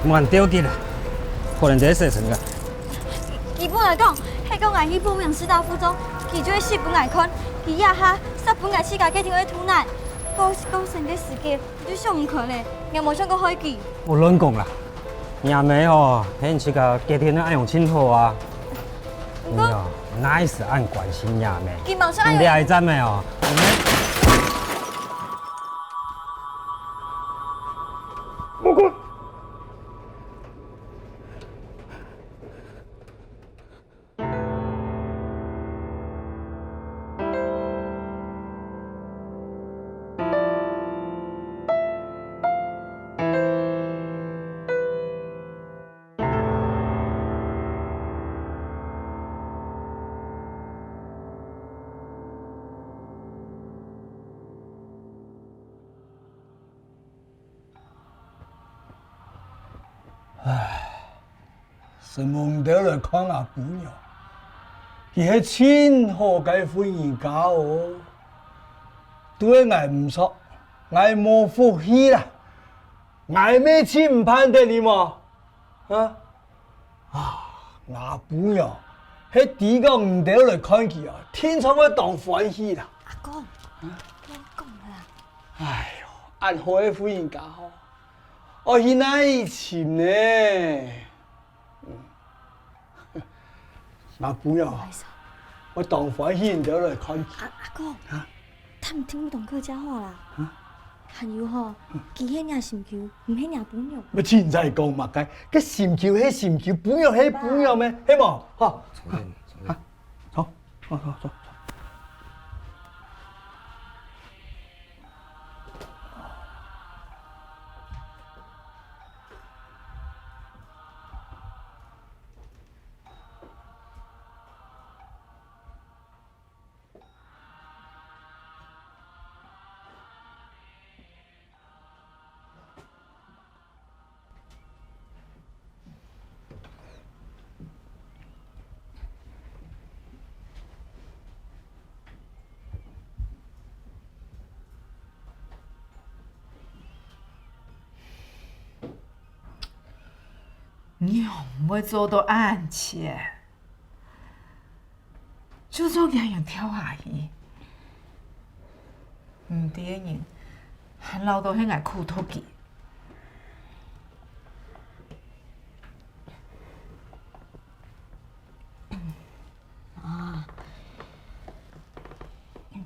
蛮丢的啦，可能这洗成个。基本来讲，迄个外去报名师大附中，伊就会死本外看，伊也哈杀本外世界家庭的突难，讲是讲成个时间，就上唔可咧，也无想过开机。我乱讲啦，也没哦，迄时个家庭爱用亲好啊。你哦，哪是按关心也没？伊嘛是爱用。你爱赞没哦？莫滚！是蒙到来看阿姑娘，伊迄亲好该婚姻家哦，对爱唔错，爱冇福气啦，爱咩亲唔盼得你嘛？阿姑娘，迄第个唔到来看佢啊，天窗要当欢喜啦。阿公，你讲啦。哎呦，按好嘅婚姻家好，哦，现在以前呢。阿姑娘，我当欢喜人就来看。阿公，他们听不懂客家话啦。还有吼，其迄领心球，唔迄领本药。我现在讲嘛该，个心球迄心球，本药迄本药咩？迄冇，哈。走，走。你唔会做到安切，就做样样跳下去，唔对人，还留到迄个苦土记。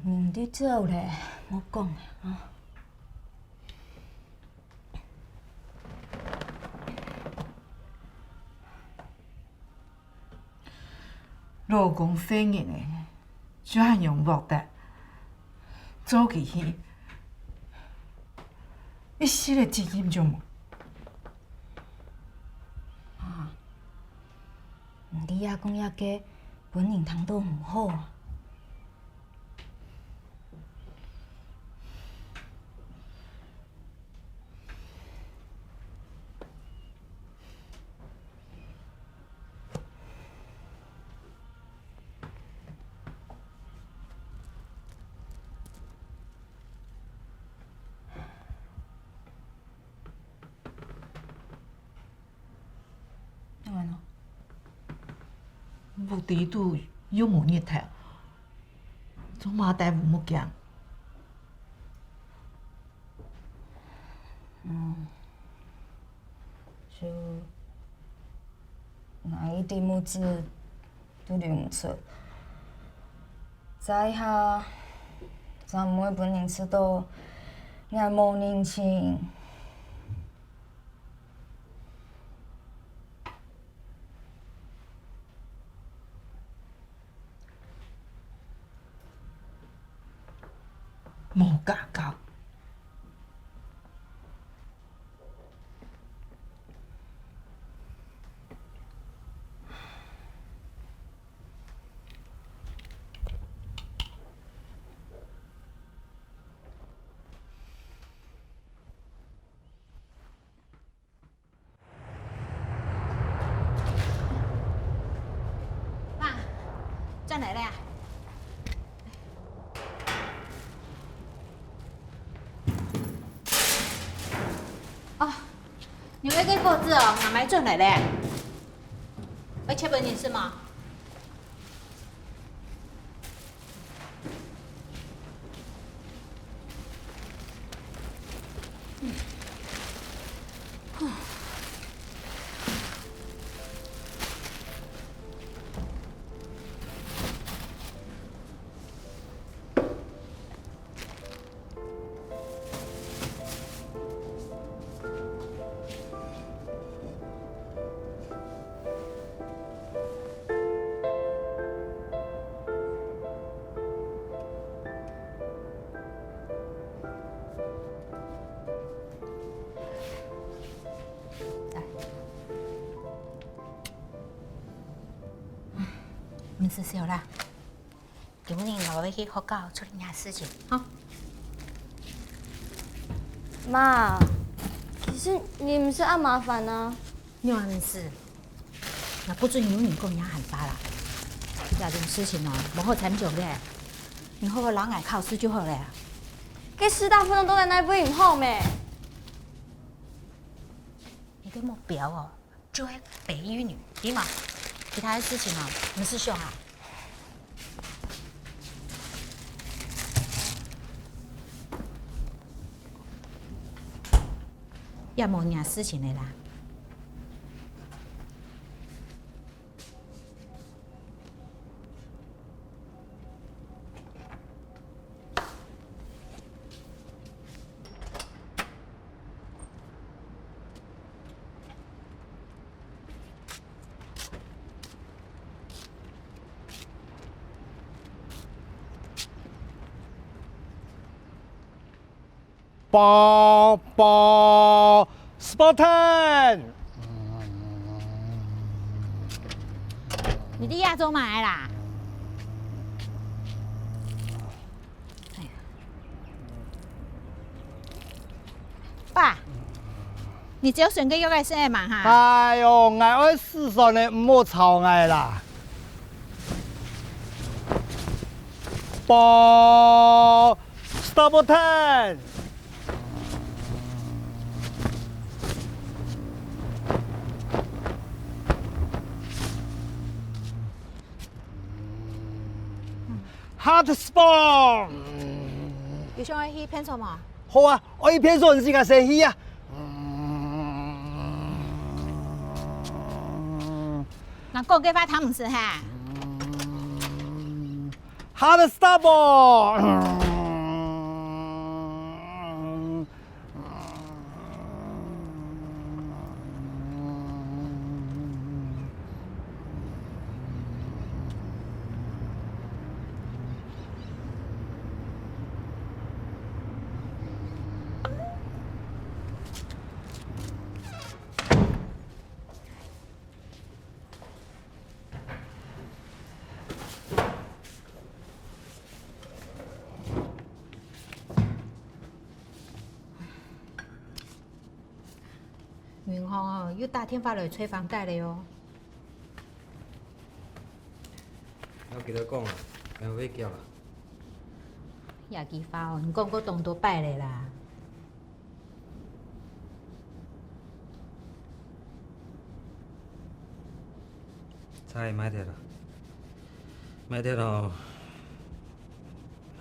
唔得做咧，我讲的啊。老公生日的，就还用木的，做起去，一时的资金就冇。你阿公阿家本人通都唔好啊。无地度又冇日头，做马大夫冇讲。就那一点物资都用唔出，再下咱每本人吃到眼冇人情。冇家教，爸，转来了呀？你那个报纸哦，哪买转来嘞？要切本你是吗？唔是笑啦，今年我要去学校处理下事情，哈。妈，其实你不是爱麻烦啊。你话唔是，那不准有人讲人喊发啦。这种事情哦，无好参详咧，你好好人爱考试就好了。给师大附中都在那不影后咩？你的目标哦，就会北一女，对吗？其他的事情哦，唔是想啊。也无件事情的啦。宝 Spartan，你的亚洲买啦？哎呀，爸，你只有选个要来生的嘛哈？哎呦，我爱世上的唔好吵我啦。宝 Spartan。Hot Spawn，有想要去偏什么？好啊，我一片说你是个谁去啊那讲给发汤姆斯哈。 ？Hot Spawn。云航哦，又打电话来催房贷了哟。我记得讲啊，要尾叫啦。夜记发哦，你讲个动多摆嘞啦。菜买得啦，买得咯。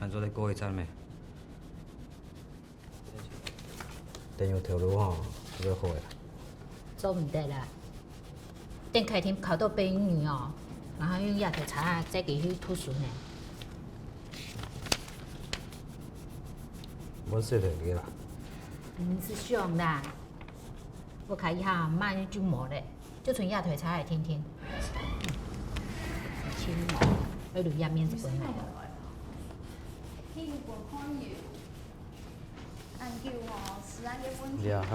按做咧过一餐没？等有条路吼，就要好啦。做唔得啦，等开天考到北英女哦，然后用夜头茶再给去图书呢。我说着个啦。唔是想啦，我看一下慢就没嘞，就从夜头茶来听听。青毛，那留下面子本来。按叫我是按嘅本呀哈，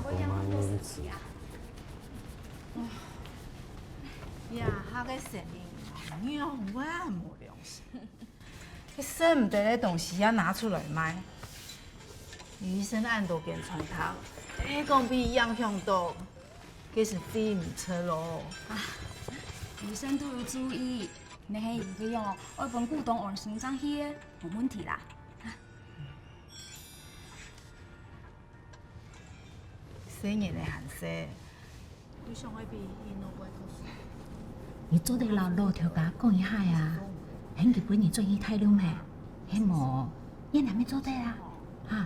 我妈因此。呀，他个声音，你哦，我也无良心。佢舍唔得的东西也拿出来卖，医生按都变传他，这讲比影响多，这是对唔错咯。医生都要注意，你係佢用愛本古董往生長去嘅，冇問題啦。4年的限制，你上回比伊弄不读书。你做得老老条甲讲一下呀，迄日本你做伊太了咩？迄无，你哪咪做得啊？哈？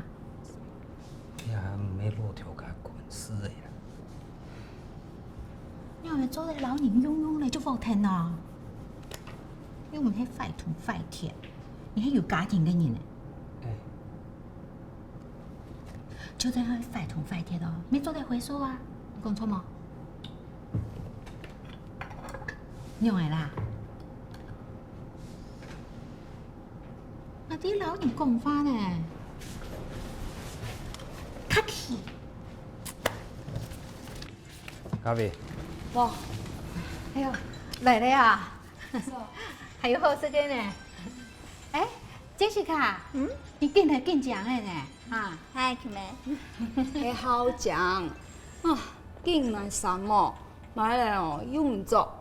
呀，唔要落条甲滚死的啦！你係咪做得老年庸庸嚟就服聽啊？你唔係快同快鐵，你係有家庭嘅人嚟。哎，就在係快同快鐵咯，你做得回收啊？你講錯冇？用嚟啦。那啲老人講法呢？客氣。咖啡，哇！哎呦，來了呀！還有好時間呢。哎，傑西卡，你進來進獎的呢？啊，嗨，妹妹，係好獎啊！竟然什麼買嚟哦又唔做，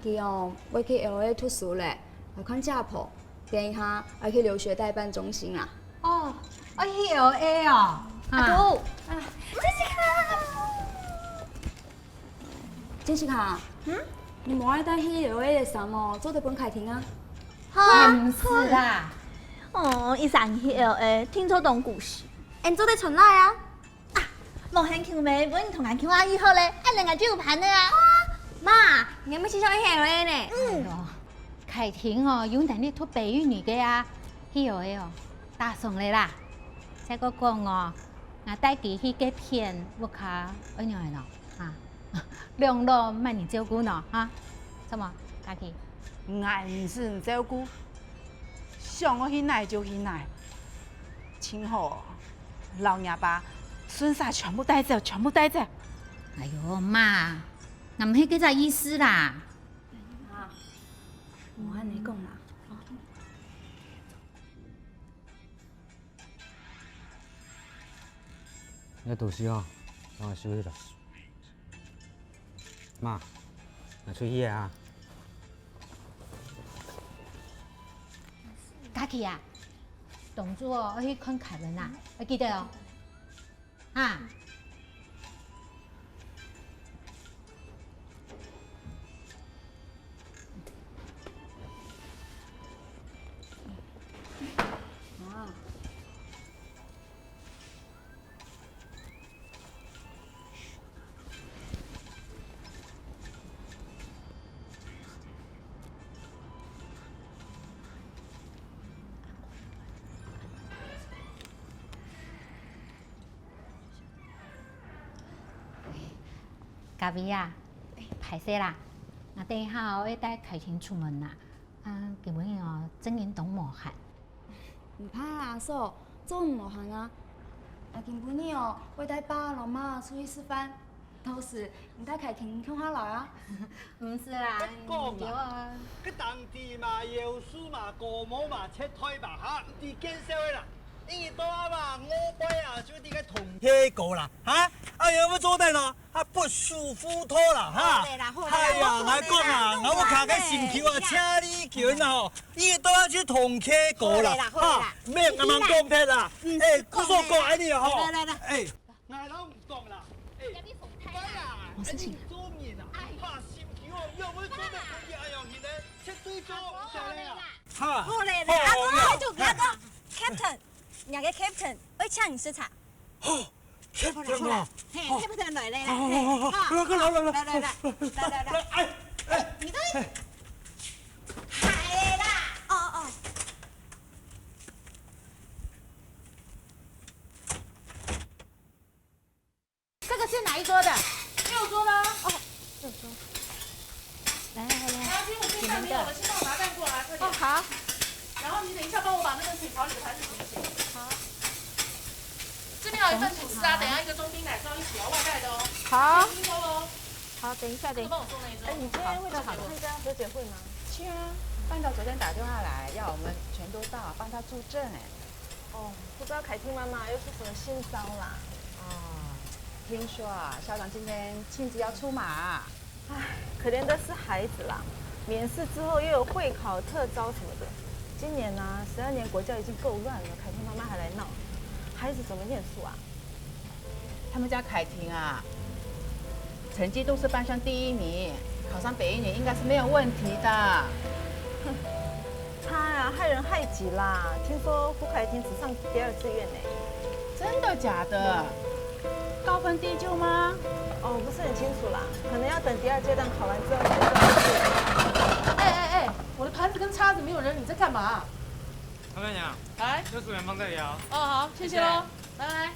佢哦要去 LA 讀書咧，來看家譜，等一下要去留學代辦中心啦。哦，我去 LA 哦。阿姑，杰西卡，你冇愛帶去 LA 的什麼做得本開庭啊？唔是啦，哦，伊上去 LA 聽錯檔故事，你做得出來啊？啊，莫喊橋妹，本同人橋阿姨好咧，一兩個就有盤的啊。媽，你咪先上去 LA 呢？凱婷哦，有能力讀培育女嘅啊，去 LA 哦，打送嚟啦。再個講哦，我帶佢去嘅片，我卡安樣嘅咯，啊，兩路慢你照顧喏，啊，什麼？家己？俺唔是唔照顧，想我去哪就去哪，今後老爺爸孫婿全部帶走，全部帶走。哎呦媽，我唔係嗰個意思啦。我按你講啦。你讀書哦，讓我休息了。媽，我出去啊。家己啊，同住哦，我去看凱文啊，我記得哦，啊。嘉偉啊，排泄啦，我等一下我要帶凱婷出門啦。基本上哦，真人懂無限。唔怕啦，嫂，做唔落行啊。今晡日哦，我帶爸老媽出去吃飯，到時你帶凱婷看下來啊。唔是啦，講啊。佢當地嘛，有書嘛，國母嘛，切推嘛，嚇，唔知見社會啦。因為到啊嘛，我輩啊，就啲個同車過啦，嚇，哎呀，我做得咯，啊不舒服拖啦，嚇，哎呀，我講啊，我卡個心橋啊，請你卷啊吼，伊都要去同車過啦，嚇，咩咁樣講撇啦，誒，กู說過安尼吼，誒，我都唔講啦，我事情。做面啊，怕心橋哦，又會做得佢啲哎呀，現在切對做唔得咧啊，嚇，我嚟了，阿哥，快就不要講 ，Captain，人家 Captain 會請你食茶。Captain 啊，嘿，Captain 來了啦，來，你都係啦，哦，這個是哪一桌的？六桌的啊。哦，這桌。來，今我先帶沒有了，先幫我拿蛋過來，快點。好。然後你等一下幫我把那個水槽裡的盤子洗一洗。好。這邊有一份吐司啊，等一下一個中冰奶霜一起要外帶的哦。好。聽說嘍。好，等一下，這個幫我送那一桌。你今天會到參加和解會嗎？去啊，班長昨天打電話來，要我們全都到，幫他助陣哎。哦，不知道凱婷媽媽又是什麼性騷啦？哦，聽說啊，校長今天親自要出馬。唉，可憐的是孩子啦，免試之後又有會考、特招什麼的。今年呢，12年國教已經夠亂了，凱婷媽媽還來鬧，孩子怎麼念書啊？他们家凯婷啊，成绩都是班上第1名，考上北一女应该是没有问题的。他呀，害人害己啦！听说胡凯婷只上第2志愿呢。真的假的？高分低就吗？哦，不是很清楚啦，可能要等第2阶段考完之后才知道。哎，我的盘子跟叉子没有人，你在干嘛？老板娘，来，有组员放这里哦。哦，好，谢谢喽，拜拜。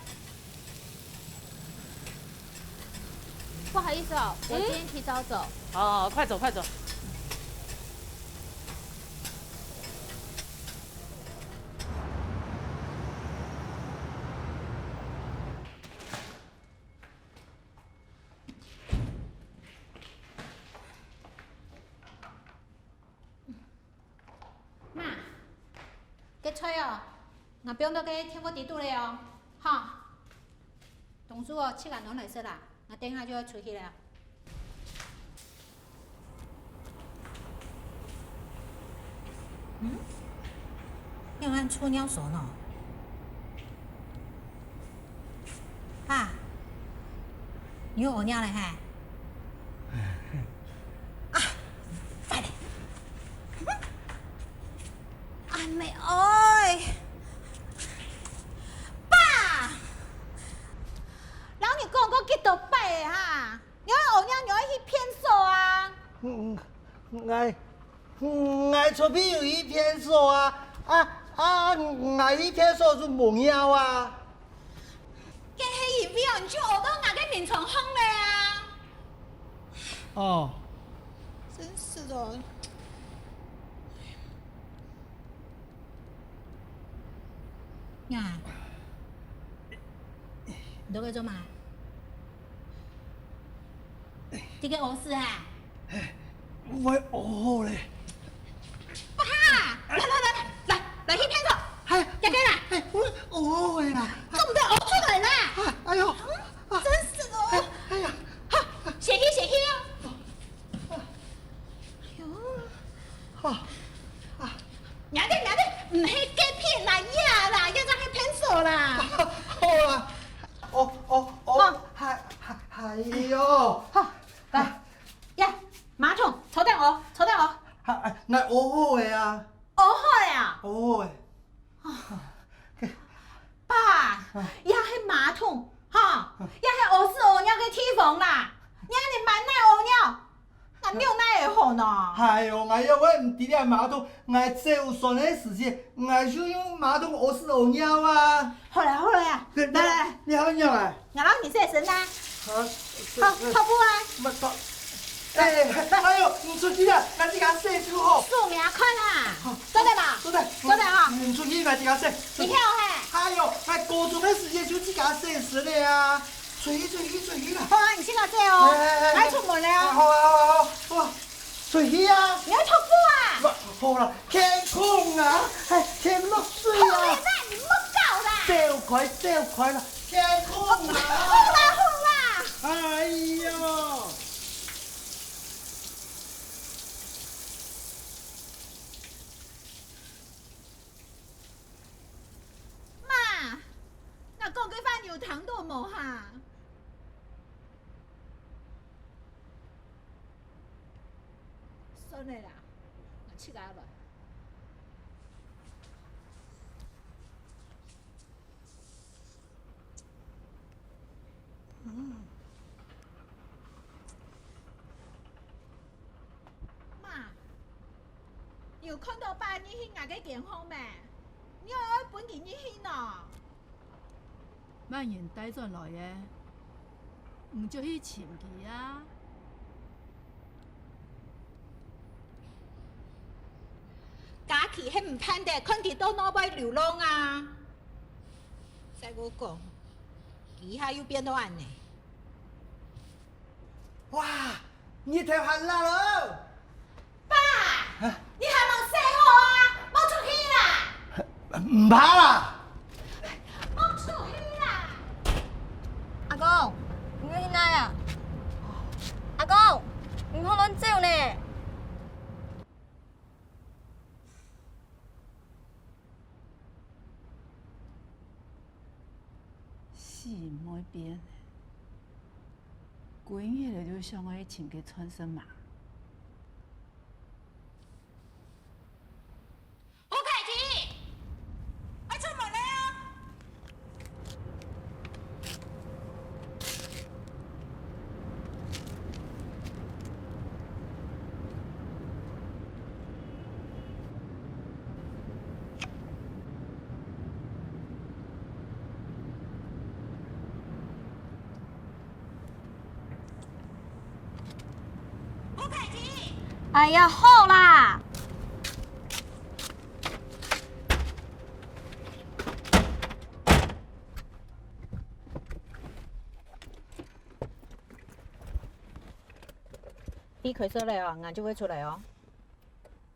不好意思哦，我今天提早走。好，快走，快走。妈，给吹哦，我不用到给天国地度了哦，哈。同事哦，7点钟来说啦，我等下就要出去了。要按出尿手呢？啊，你有屙尿了哈？快点！阿妹哎，爸，老你讲过几多摆的哈？你要屙尿，你要去偏手啊！我出边有一片手啊，我一片手是冇尿啊。跟黑影片，你就呕到哪个面床烘了呀？哦，真是的。呀，你都在做嘛？这个屙屎啊？我哦嘞，爸，来去偏手，要给啦，我哦嘞啦，这么多呕出来啦！哎呦，真是的。哎呀，好，写去哦。哎呦，好，娘的，唔系假片啦，呀啦，要让去偏手啦。好啦，还有，来，呀，马桶抽掉我。那哦嘞啊，哦好呀，哦嘞，爸，呀迄马桶，哈，呀迄屙屎屙尿嘅地方啦，你安尼慢奶屙尿，那尿奶会好呢？哎呦，我唔伫咧马桶，我最有酸的时间，我就用马桶屙屎屙尿啊。好了呀，来，你好尿啊？我让你洗身啦，好，泡布啊，乜错？哎呦，唔出去啦，我自家洗就好。数名看啊，做得吧？做得哈，唔出去我自家洗。你跳嘿。哎呦，我高中的时间就自家洗死了呀。水啦。好啊，你先到这哦，来出门了哦。好，水啊！你要脱裤啊？好啦，天空啊，天落水啊！好啦，你莫搞啦。小快啦，天空啊！好啦。哎呦！妈，那讲几番有糖都无哈？算了啦，我去家吧。妈，有看到爸你去哪个健康没？你要本钱你去呢？蔓延带转来的，唔就去寻去啊？假期迄唔盼的，看佢到哪边流浪啊？再我讲，以下又变到安尼。哇，日头行啦咯！爸，你还冇洗好啊？冇出去啦！唔怕啦。冇出去啦！阿公，你去哪呀？阿公，唔好乱走呢。死唔爱变。闺女的就想要请给穿身嘛。胡凯婷，快出门来啊！哎呀，好啦！你开车了哦，俺就会出来哦。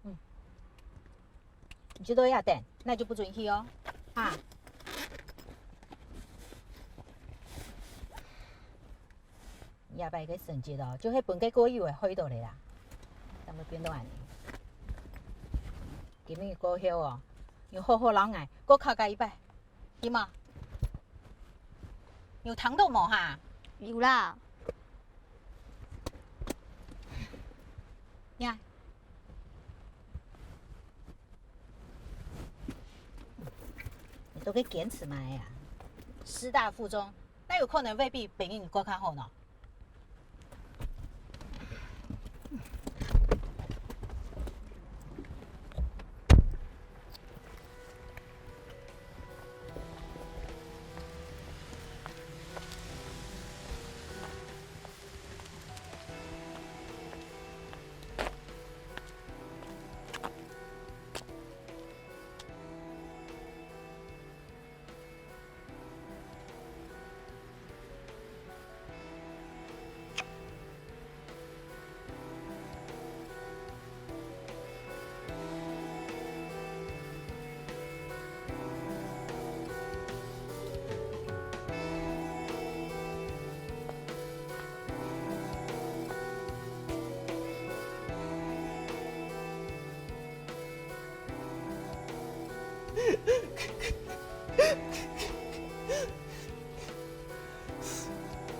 你这都要等，那就不准去哦。啊。夜摆个成绩哦，就迄本计过以为开到嚟啦，但要变到安尼。今日股票哦，要好好老爱，搁考加一摆，对吗？有糖豆冇哈？有啦。呀，你都给坚持嘛呀？师大附中，那有可能未必比你搁较好呢。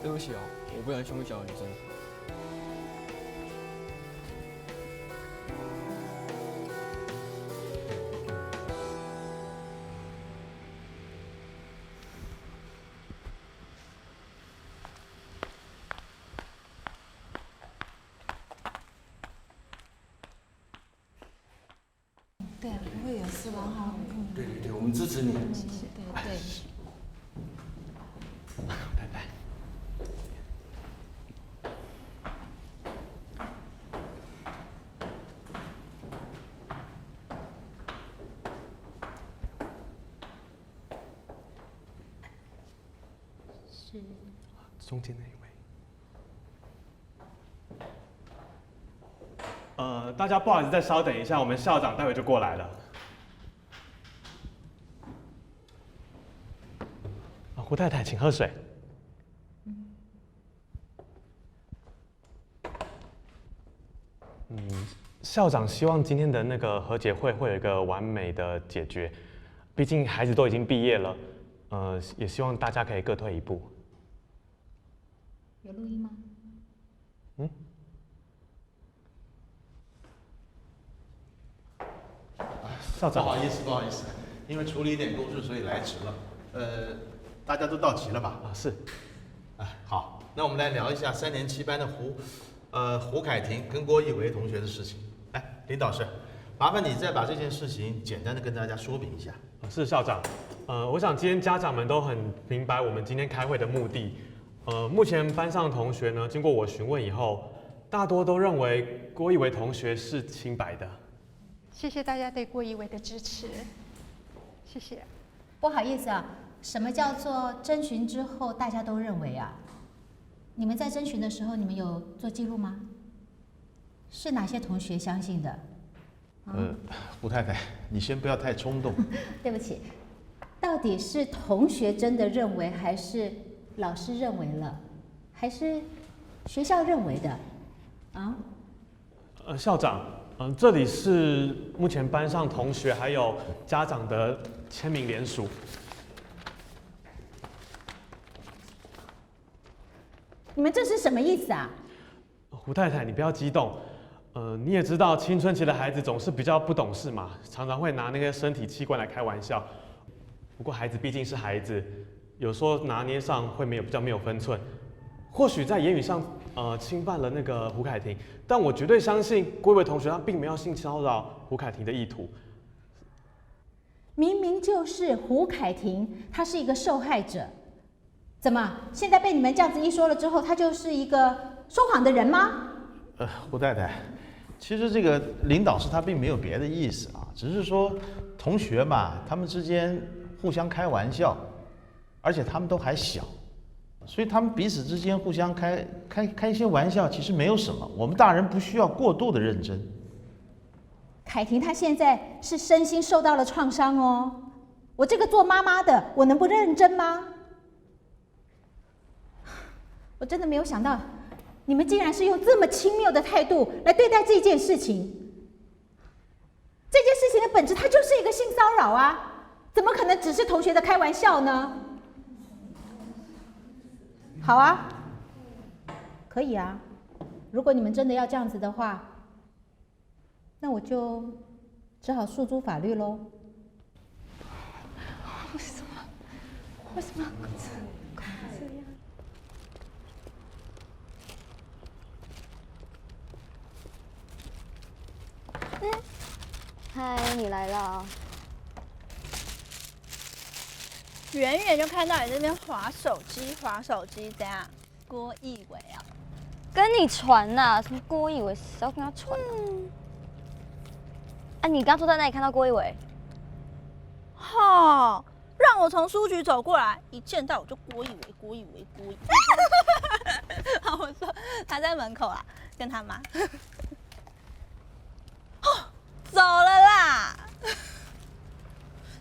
对不起哦，我不喜欢胸小的女生。对，不会有事吧？哈。对对对，我们支持你。谢谢，对对。拜拜。是。中间那一位。大家不好意思，再稍等一下，我们校长待会就过来了。胡太太，请喝水。校长希望今天的那个和解会会有一个完美的解决，毕竟孩子都已经毕业了，也希望大家可以各退一步。有录音吗？校长，不好意思，不好意思，因为处理一点公事，所以来迟了。大家都到齐了吧？是。好，那我们来聊一下3年7班的胡凯婷跟郭一维同学的事情。来，林导师，麻烦你再把这件事情简单的跟大家说明一下。是校长。我想今天家长们都很明白我们今天开会的目的。目前班上的同学呢，经过我询问以后，大多都认为郭一维同学是清白的。谢谢大家对郭一维的支持，谢谢。不好意思啊，什么叫做征询之后大家都认为啊？你们在征询的时候，你们有做记录吗？是哪些同学相信的？胡太太，你先不要太冲动。对不起，到底是同学真的认为，还是老师认为了，还是学校认为的？啊？校长。这里是目前班上同学还有家长的签名联署。你们这是什么意思啊？胡太太，你不要激动。你也知道，青春期的孩子总是比较不懂事嘛，常常会拿那些身体器官来开玩笑。不过孩子毕竟是孩子，有时候拿捏上会比较没有分寸，或许在言语上侵犯了那个胡凯婷，但我绝对相信郭一伟同学他并没有性骚扰胡凯婷的意图。明明就是胡凯婷，她是一个受害者，怎么现在被你们这样子一说了之后，她就是一个说谎的人吗？胡太太，其实这个林导师他并没有别的意思啊，只是说同学嘛，他们之间互相开玩笑，而且他们都还小，所以他们彼此之间互相开一些玩笑，其实没有什么，我们大人不需要过度的认真。凯婷她现在是身心受到了创伤哦，我这个做妈妈的，我能不认真吗？我真的没有想到，你们竟然是用这么轻蔑的态度来对待这件事情。这件事情的本质，它就是一个性骚扰啊，怎么可能只是同学的开玩笑呢？好啊，可以啊，如果你们真的要这样子的话，那我就只好诉诸法律喽。为什么要这样？嗨，你来了。远远就看到你这边滑手机，怎样？郭一伟啊？跟你传呐、什么郭一伟？谁要跟他传啊？你刚坐在那里看到郭一伟？哦，让我从书局走过来，一见到我就郭一伟。好，我说他在门口啊，跟他妈。哦，走了啦！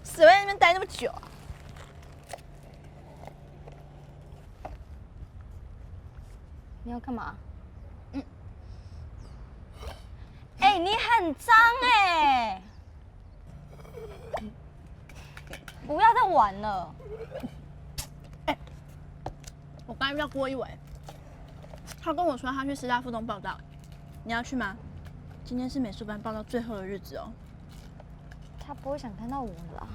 谁会在那边待那么久啊？你要干嘛？你很脏哎！不要再玩了。我刚才遇到郭一伟，他跟我说他去师大附中报道，你要去吗？今天是美术班报道最后的日子哦。他不会想看到我的啦。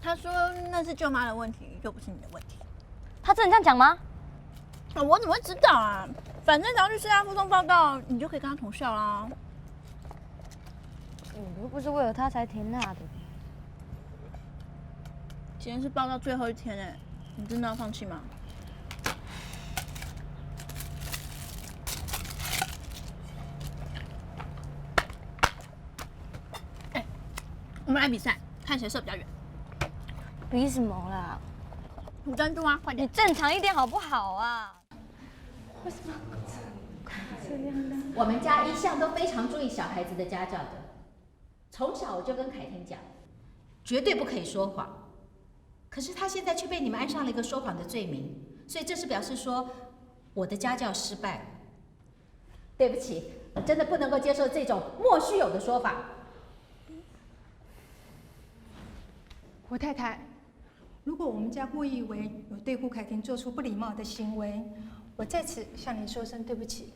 他说那是舅妈的问题，又不是你的问题。他真的这样讲吗？我怎么会知道啊？反正只要去师大附中报道，你就可以跟他同校啦。我又不是为了他才填那的。今天是报到最后一天哎，你真的要放弃吗？我们来比赛，看谁射比较远。比什么啦？5珍珠啊，快点！你正常一点好不好啊？为什么这样呢？我们家一向都非常注意小孩子的家教的，从小我就跟凯婷讲，绝对不可以说谎。可是他现在却被你们安上了一个说谎的罪名，所以这是表示说我的家教失败。对不起，我真的不能够接受这种莫须有的说法。胡太太，如果我们家郭一伟有对胡凯婷做出不礼貌的行为，我在此向你说声对不起。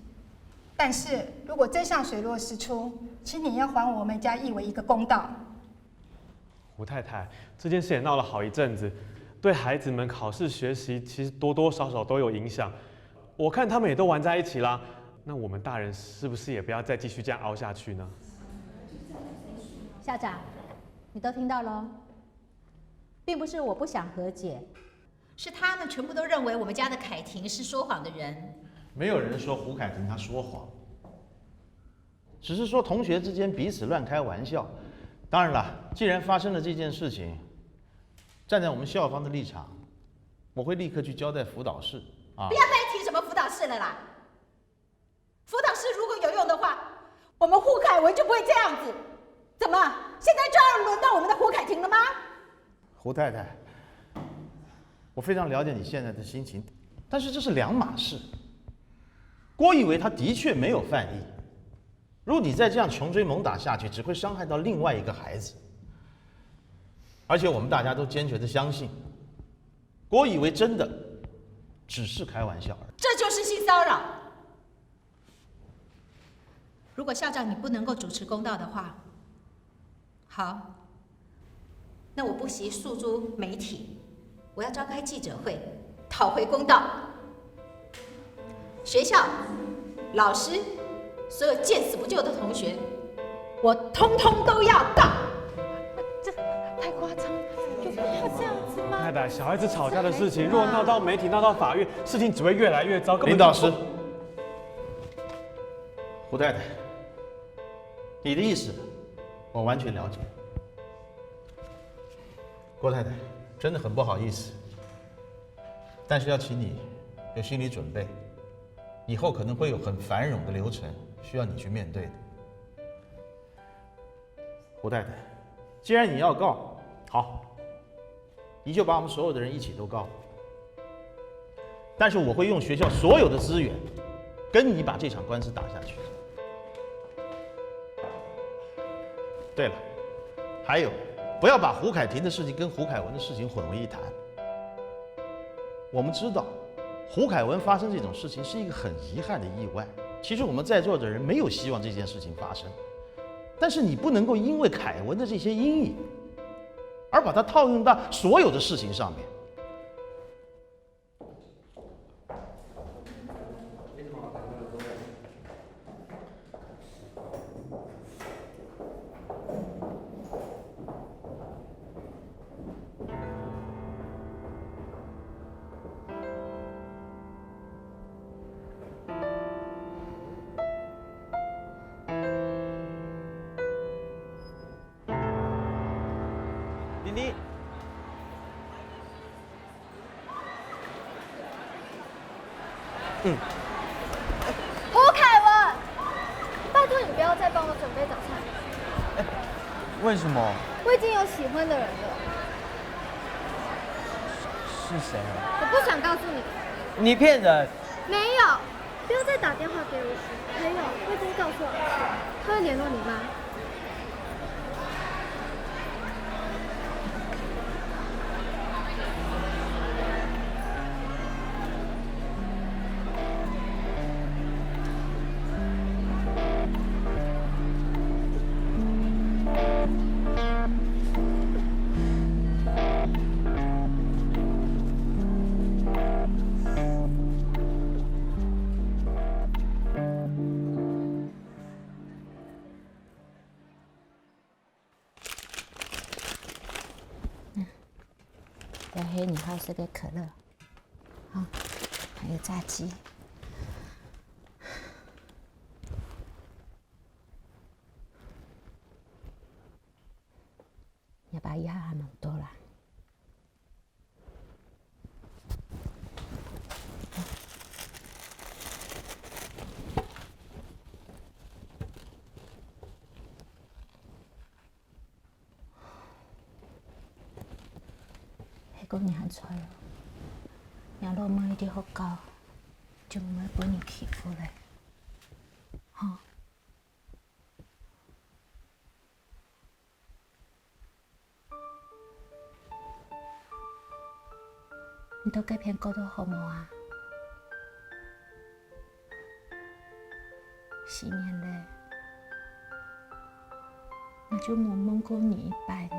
但是如果真相水落石出，请你要还我们家一伟一个公道。胡太太，这件事也闹了好一阵子，对孩子们考试学习其实多多少少都有影响。我看他们也都玩在一起啦，那我们大人是不是也不要再继续这样凹下去呢？校长，你都听到了，并不是我不想和解，是他们全部都认为我们家的凯婷是说谎的人。没有人说胡凯婷她说谎，只是说同学之间彼此乱开玩笑。当然了，既然发生了这件事情，站在我们校方的立场，我会立刻去交代辅导室啊。不要再提什么辅导室了啦！辅导室如果有用的话，我们胡凯文就不会这样子。怎么，现在就要轮到我们的胡凯婷了吗？胡太太，我非常了解你现在的心情，但是这是两码事。郭以为他的确没有犯意。如果你再这样穷追猛打下去，只会伤害到另外一个孩子。而且我们大家都坚决的相信，郭以为真的只是开玩笑而已。这就是性骚扰。如果校长你不能够主持公道的话，好，那我不惜诉诸媒体，我要召开记者会，讨回公道。学校、老师，所有见死不救的同学，我通通都要告。这太夸张了，有必要这样子吗？太太，小孩子吵架的事情，如果闹到媒体、闹到法院，事情只会越来越糟。林导师，胡太太，你的意思我完全了解。郭太太，真的很不好意思，但是要请你有心理准备，以后可能会有很繁冗的流程需要你去面对的。胡太太，既然你要告，好，你就把我们所有的人一起都告。但是我会用学校所有的资源，跟你把这场官司打下去。对了，还有，不要把胡凯婷的事情跟胡凯文的事情混为一谈。我们知道，胡凯文发生这种事情是一个很遗憾的意外。其实我们在座的人没有希望这件事情发生，但是你不能够因为凯文的这些阴影，而把它套用到所有的事情上面。你，胡凯文，拜托你不要再帮我准备早餐，为什么？我已经有喜欢的人了。是谁啊？我不想告诉你。你骗人！没有，不要再打电话给我。还有，我已经告诉老师，他会联络你妈。要黑你好吃的可乐，啊，还有炸鸡。要把牙还蛮多啦。讲你很错哦，养老妈一定好高，就唔会俾你欺负嘞，哈。你都改片过到好冇啊？4年嘞，那就冇蒙过你一拜呢。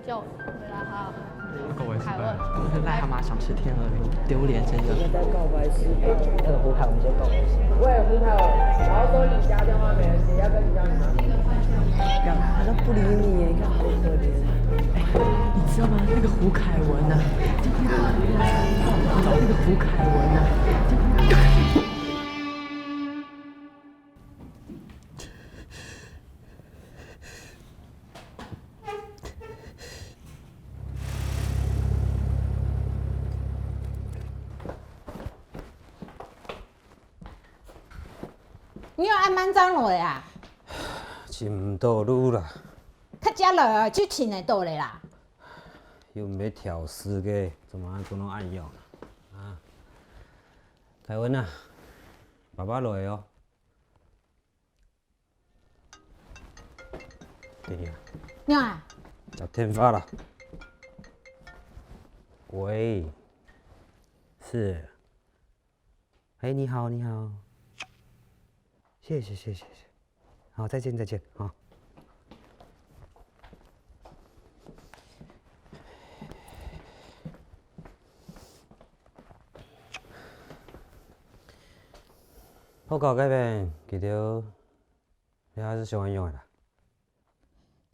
叫我回来哈。各位凯文，癞蛤蟆想吃天鹅肉，丢脸真的。在告白失败，那个胡凯文先告白失败。喂，胡凯文，然后说你家电话没人接，要跟你家女儿。他都不理你耶，你看好可怜。你知道吗？那个胡凯文啊，那个胡凯文啊。你要按满章落啊？真倒路啦，较食落就亲的倒咧啦。又唔要调丝个，怎么都能按用啊？凯文啊，爸爸落哦。对呀。娘啊，找天发了。喂，是。哎，你好，你好。谢谢，谢谢，谢谢。好，再见，再见，好。报告这边，记得你还是上安用的啦。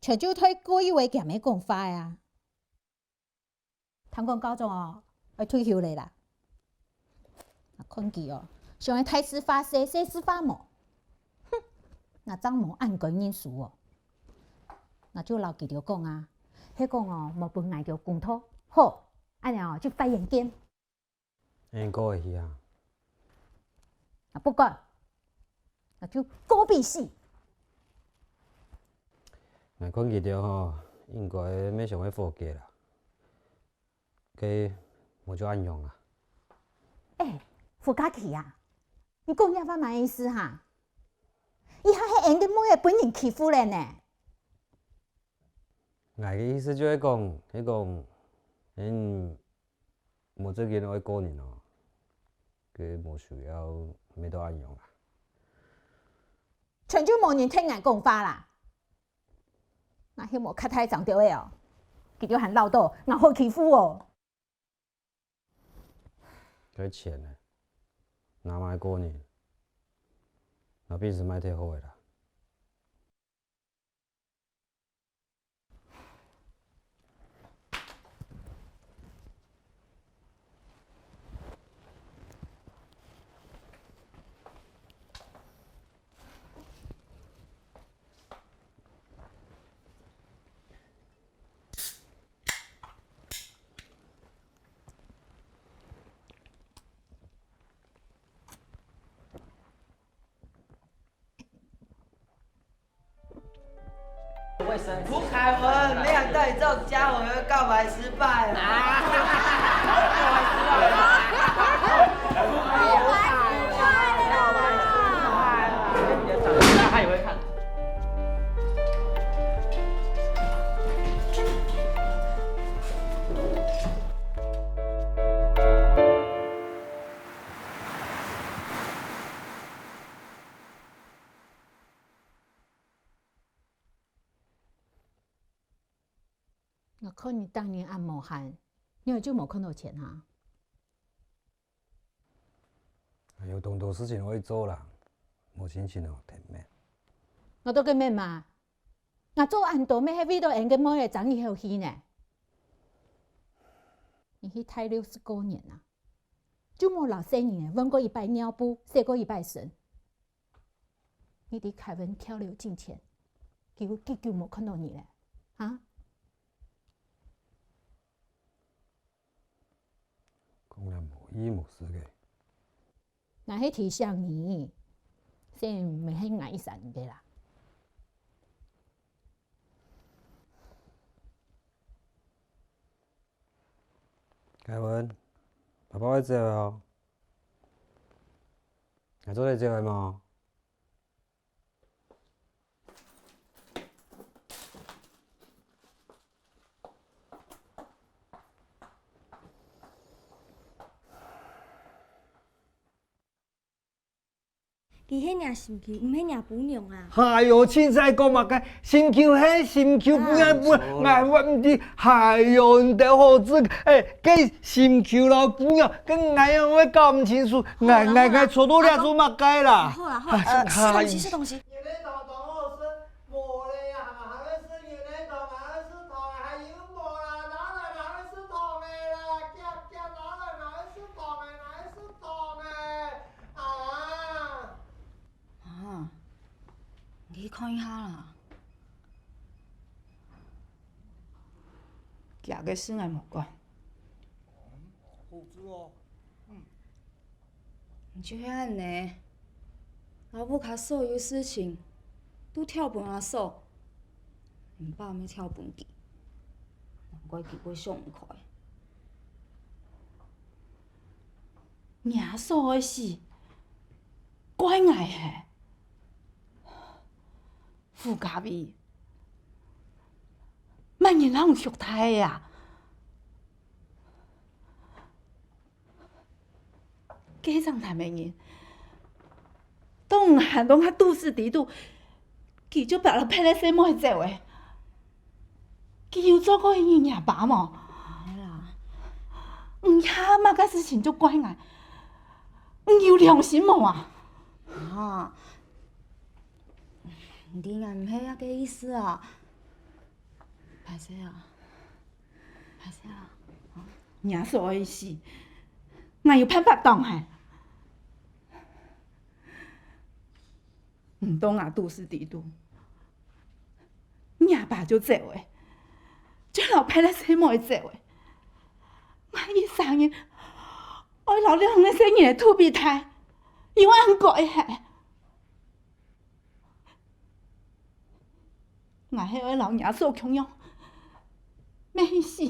潮州推过以为咸咩讲法呀？听讲高中哦，要退休嘞啦。看见哦，想要太司法西，西司法模，哼，那张模按个因素哦，那就老记着讲啊，迄讲哦，无分挨着公土，好，安尼哦就发言间。应该会去啊。啊，不管，那就狗必死。那看记着吼，应该要上个副价啦，佮无就按用啦。傅家琪啊，你讲遐番嘛意思哈？伊还迄演嘅妹本人欺负人呢？我嘅意思就是讲，无最近爱过年哦，佢无需要咩都按用啦。全就无人听俺讲法啦。那迄无较太长着的哦，佢就喊闹到，俺好欺负哦。佢钱呢？拿买过年，那平时买摕好的啦。胡凯文，没想到你这种家伙会告白失败了。他也会看。我看你当年按摩喊，因为就冇看到钱啊。有当多事情可以做啦，无心情哦，甜咩？我都跟咩嘛？我做按多咩？迄味道演个妹嘅长以后去呢？你去待69年啊，就冇老些年问过一摆尿布，写过一摆神。你伫凯文跳流进前，结果冇看到你咧，啊？讲了无意无事嘅。那迄提醒你，虽然没迄眼一闪嘅啦。凯文，爸爸会做哦。你做嚟做嘅嘛？伊迄领心球，毋迄领补娘啊！哎呦，凊彩讲嘛该，心球迄心球不要不，哎我唔知，哎呦，你得好子，计心球咯补娘，跟哎呀我搞唔清楚，哎错多俩做嘛该啦。好啦好啦，吃东西吃东西。你看一下啦，夹个生来莫管。好子哦，你就遐呢，老母较少有事情，拄跳饭阿嫂，因爸要跳饭去，难怪结果上唔快。娘嫂的事，怪爱嘿。傅家美，慢人哪有熟态呀？家长谈的人，当下拢较杜氏敌度，佢就把他派来什么做诶？佢有做过伊爷爸冇？呀，嘛个事情就怪我，有良心冇啊？啊，你俺唔系那个意思啊，歹势啊，歹势啊，娘所以是，我有办法当下，唔当啊杜氏敌度，爷爸就做诶，就老派来什么会做诶？我伊三年，我老了那些年土鼻胎，有按改下。我迄个老爷所穷样，没死，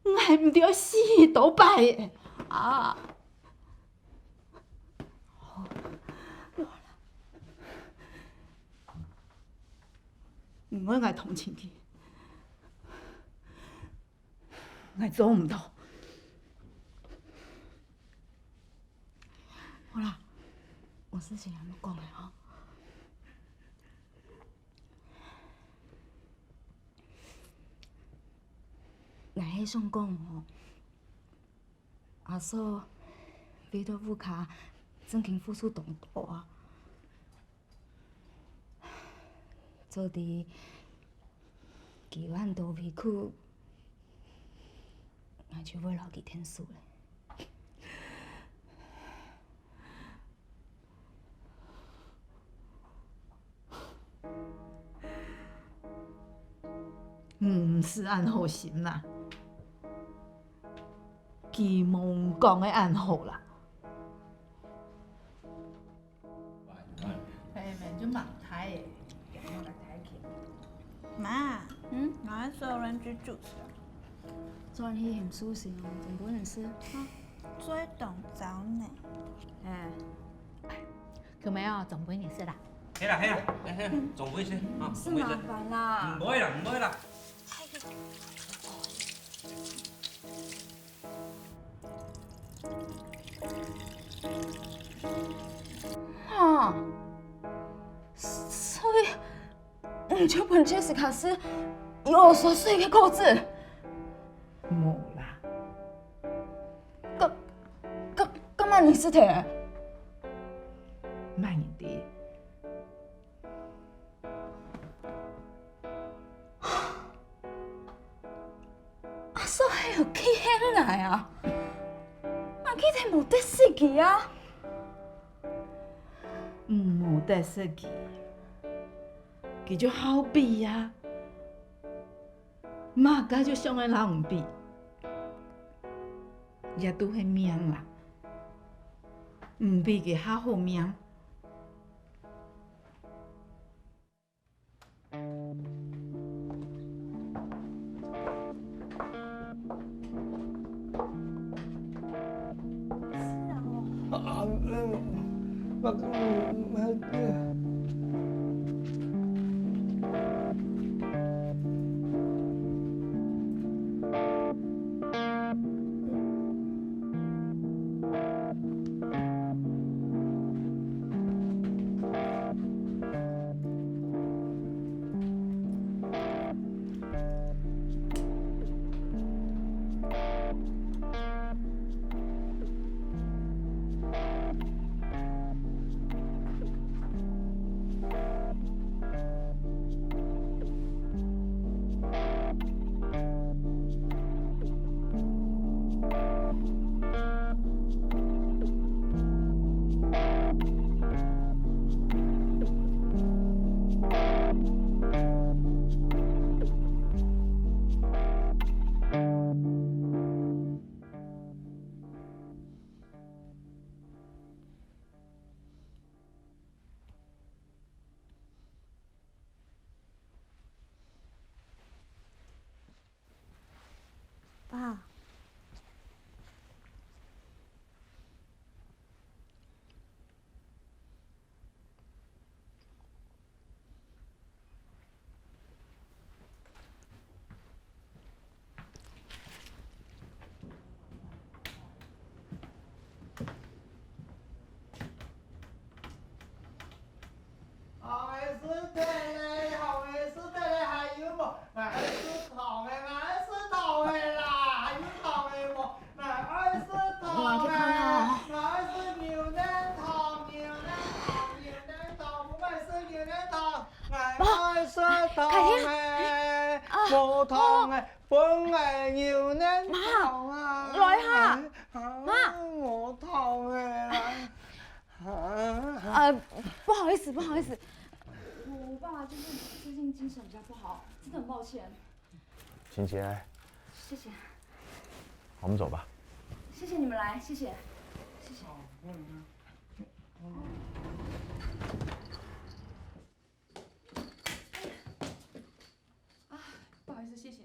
我还唔着死倒摆的啊！唔好我同情佢。我做唔到。好啦，我事情还没讲嘞哈。我迄想讲吼，阿嫂为着乌卡真经付出动大啊，做伫几万多委屈。我就要留给天数嘞。唔是按好心啦，kỳ mong講嘅暗號啦。就忙台诶，妈，哪来所有人去主持？做人很舒适哦，总不能是最懂找你。佢咪哦，總會你識啦。係啦係啦，總會先啊，是麻煩啦。唔會啦唔會啦。啊，所以唔就本Jessica是有所碎嘅故事。冇啦。咁嘛你是睇？慢一啲。阿嫂係有起起來啊！我記得冇得死佢啊！冇得死佢，佢就好比啊，馬家就上個人比，也都係命啦，唔比佢較好命。本来有难逃啊！来下，妈，我痛啊！不好意思，不好意思，我爸就是最近精神比较不好，真的很抱歉。晴晴，谢谢，我们走吧。谢谢你们来，谢谢，谢谢。不好意思，谢谢。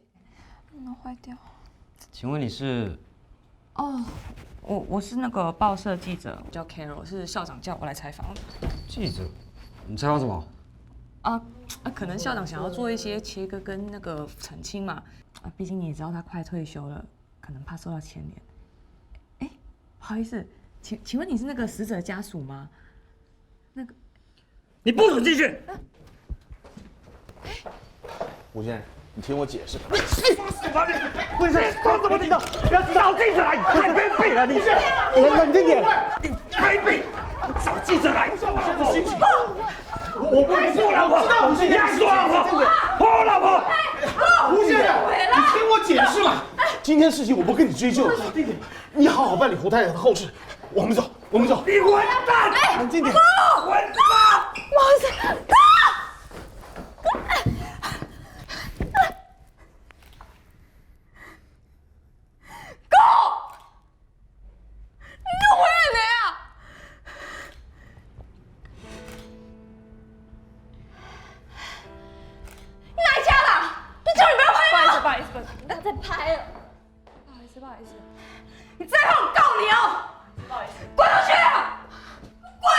那坏掉。请问你是？哦，我是那个报社记者，我叫 Carol，是校长叫我来采访的。记者？你采访什么？可能校长想要做一些切割跟那个澄清嘛。毕竟你也知道他快退休了，可能怕受到牵连。哎，不好意思，请问你是那个死者家属吗？那个，你不准进去！吴先生，你听我解释。你说什么？你说什么？你要找记者来！你太卑鄙了！你冷静点！你卑鄙！找记者来！我心情。我不是我老婆，你还是我老婆，我老婆。吴先生，你听我解释嘛。今天事情我不跟你追究了，你好好办理胡太太的后事。我们走，我们走。你混蛋！冷静点。混蛋！不好意思，不要再拍了！不好意思，不好意思。你再拍我告你哦！不好意思，滚出去啊！滚啊！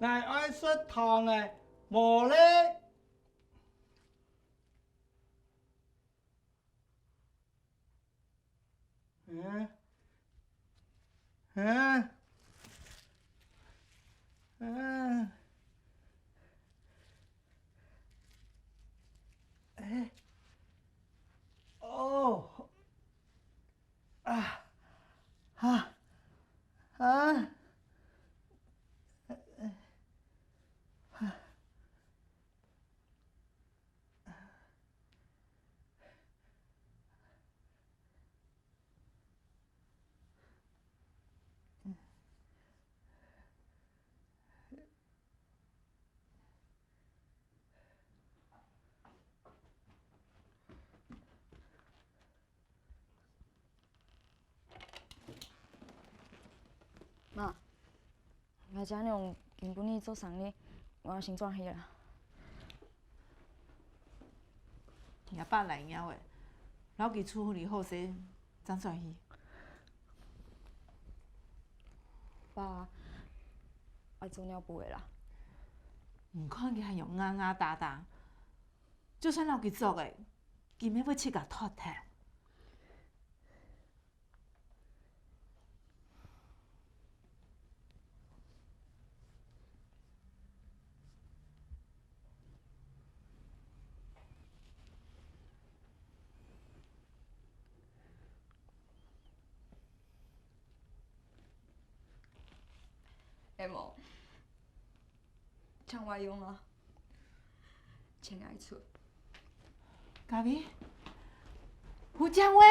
我爱说糖的，无咧。妈，我家娘根本你做生日，我先转去啦。阿爸来了诶，老佮处理好势，怎转去？爸，我做鸟不会啦。唔看伊还用硬硬打打，就算老佮做诶，今日要切甲脱脱。会无？像我用啊，请爱出。嘉伟，胡江威。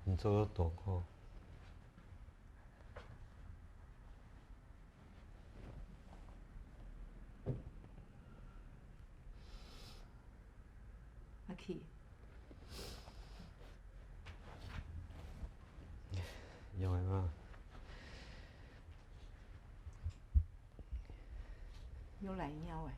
你做了多苦？阿 K， 用的嘛？有来鸟诶。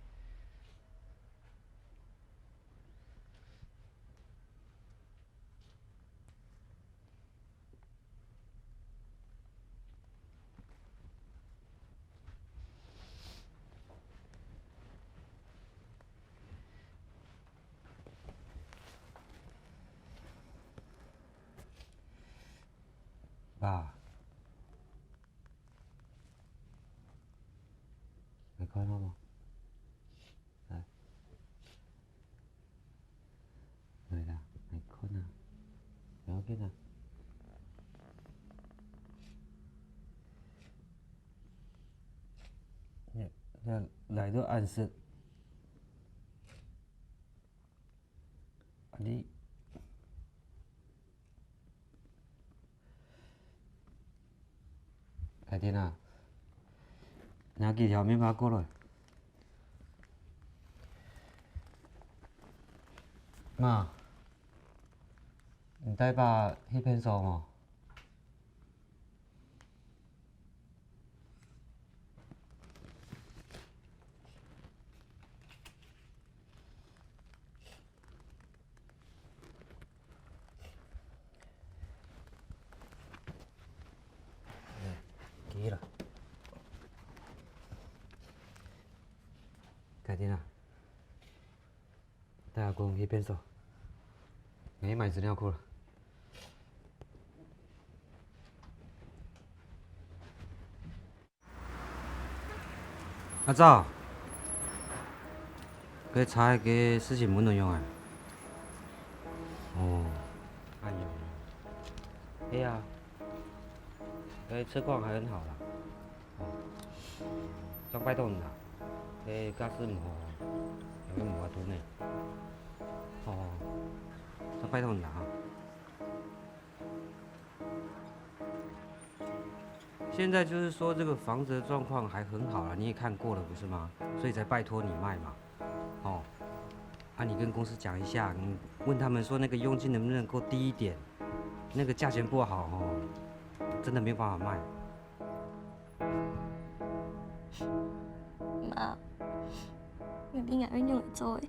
爸，你看到吗？来，来啦，你看啊，不要紧啊。来到暗室，你。凯婷啊，拿几条面包过来。妈，你带爸去片手哦。记了。凯婷啊，带阿公去变瘦，你买纸尿裤了。阿早，个菜个事情不能用啊。哦，哎呦，对呀，车况还很好啦。ต้องไปตรงน่ะกาซึมหอยังไม่หมดทุกเนี่ยต้องไปตรงน่ะ现在就是说这个房子的状况还很好了，你也看过了不是吗？所以才拜托你卖嘛。你跟公司讲一下，你问他们说那个佣金能不能够低一点，那个价钱不好真的没有办法卖。妈，有啲人用嚟做嘅。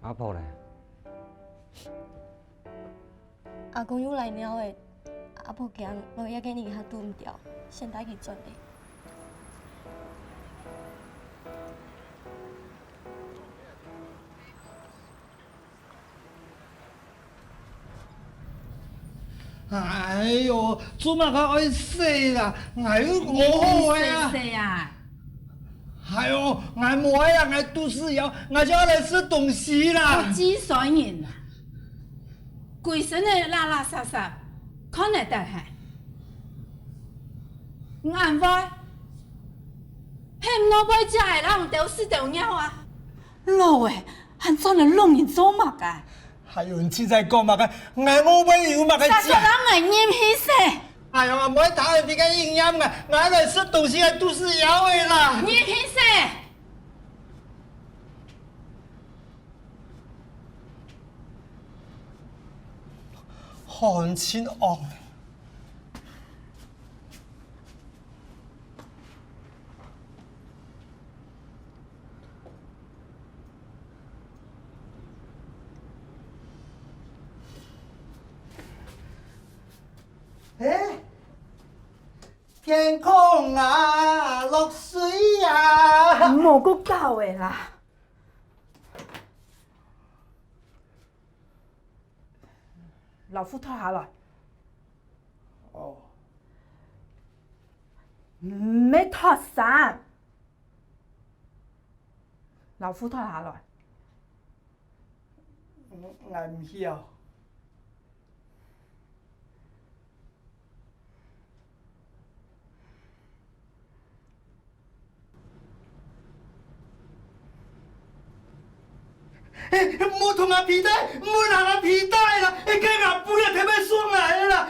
阿婆咧？阿公要嚟了誒，阿婆行路也给你他拄唔掉，先带去转的。哎呦，做乜个爱死啦？哎呦，我好呀！谁呀？哎呦，俺冇呀，俺都是要，俺就要来吃东西啦。几岁人啦？规身的拉拉撒撒，可能得还？俺喂，嘿唔老买食的人丢屎丢尿啊！老诶，还怎来弄人做乜个？还有人现在讲嘛个，俺我不有嘛个啥人爱念起噻？哎呀，我唔会讨厌别个营养个，俺来吃东西都是要的啦。念起噻？寒亲昂。哎，天空啊，落水啊，唔好搁搞的啦！老夫脱下来。哦。唔要脱衫，老夫脱下来。俺唔晓。莫同俺皮带，莫拿俺皮带了，跟俺不要特别说俺了。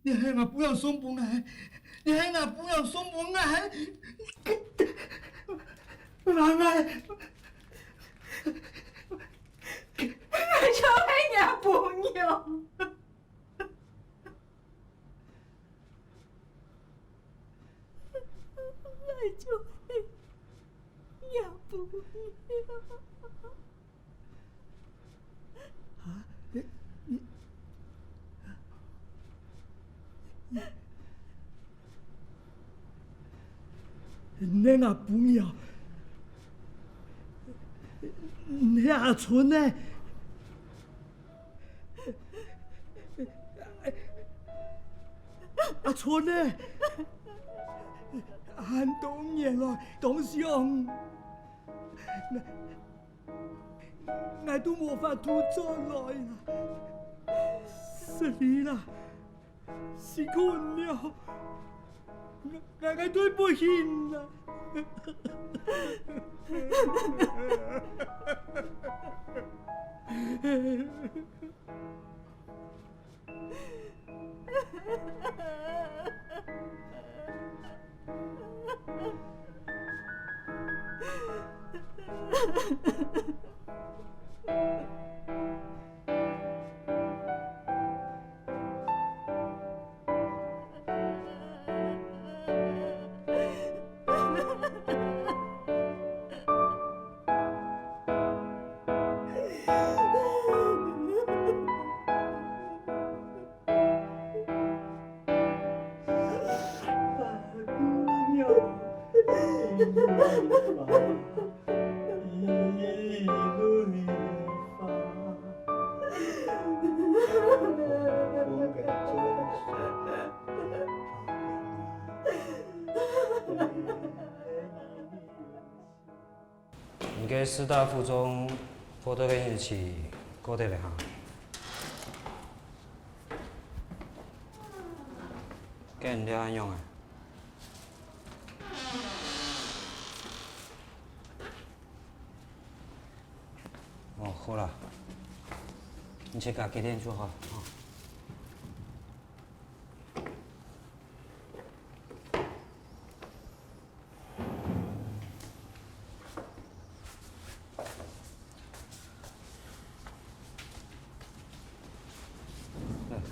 你害我不要松本来，你害我不要松本来，妈妈，我就爱娘朋友。我就爱娘朋友。啊，你阿朋友，你阿春呢？阿春呢？很多年来，董事长，我都无法吐出来了，是你啦，辛苦了。我对不起啦。你嘅师大附中报道嘅日期过得了哈？给人家安用啊？哦，好了，你去家几点就好啊？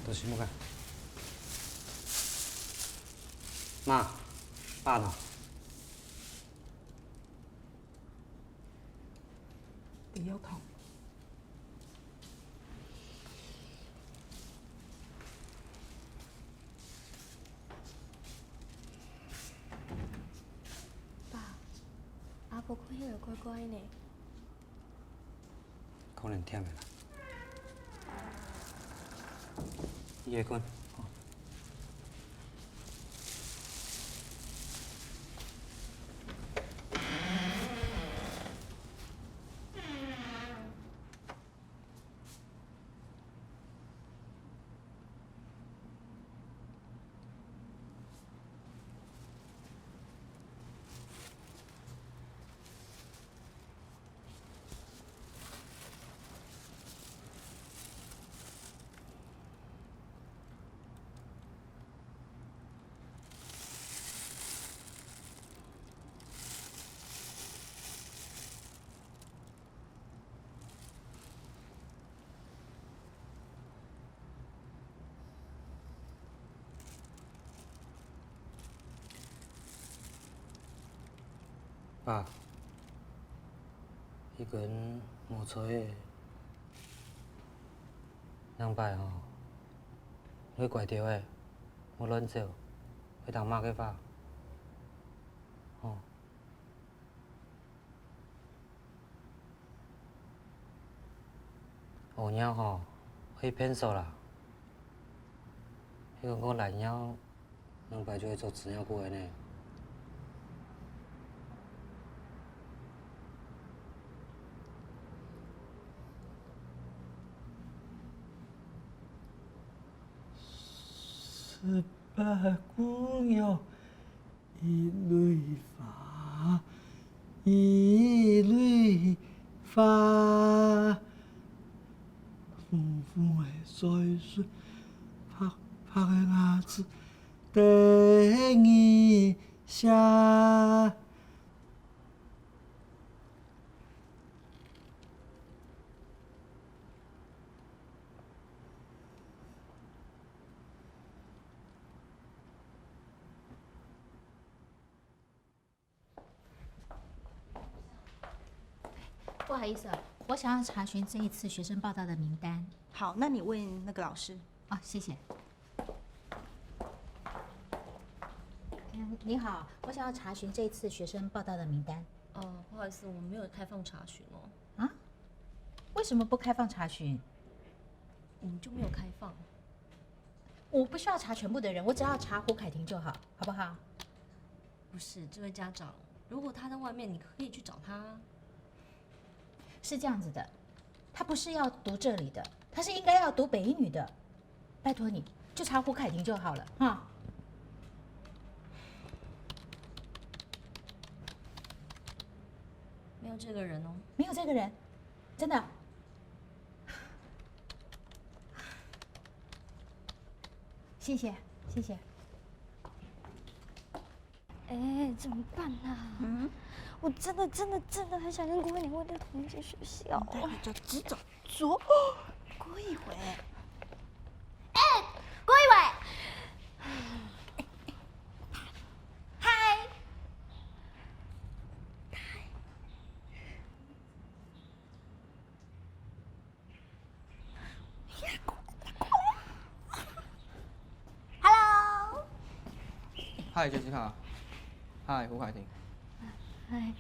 都是么个？妈，爸呢？第腰痛。爸，阿婆看起来乖乖呢。可能忝的啦。你先困。爸，迄个人无错的，两摆吼，你怪着的，无乱做，会当骂去爸，吼。后鸟吼，会骗手啦。迄个我懒鸟，两摆就会做纸鸟骨的呢。18姑娘一蕊花，一蕊花，风风的水水，拍拍的牙齿，等一下。不好意思，我想要查询这一次学生报到的名单。好，那你问那个老师。哦，谢谢。你好，我想要查询这一次学生报到的名单。哦，不好意思，我们没有开放查询哦。啊？为什么不开放查询？我们就没有开放。我不需要查全部的人，我只要查胡凯婷就好，好不好？不是，这位家长，如果他在外面，你可以去找他。是这样子的，他不是要读这里的，他是应该要读北一女的。拜托你，就查胡凯婷就好了，哈。没有这个人哦。没有这个人，真的。谢谢，谢谢。哎，怎么办啊？我真的很想跟郭慧玲问在同一间学校。待会就只找左郭一伟。哎，郭一伟，嗨。Hello。嗨，杰西卡。嗨，胡凯婷。嗨。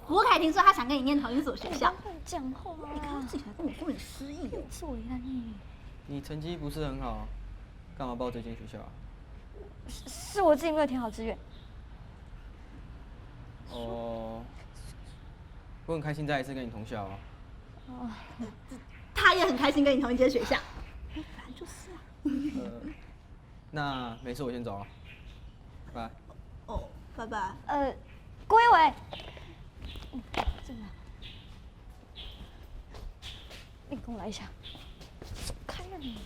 胡凯婷说她想跟你念同一所学校。讲话啊！你看自己还跟我说你失忆了。做呀你。你成绩不是很好，干嘛报这间学校啊？是我自己没有填好志愿。哦，我很开心再一次跟你同校啊。哦，他也很开心跟你同一间学校。反正就是啊。那没事，我先走了，拜拜。哦，拜拜。郭一伟，这个，你跟我来一下。走开呀你！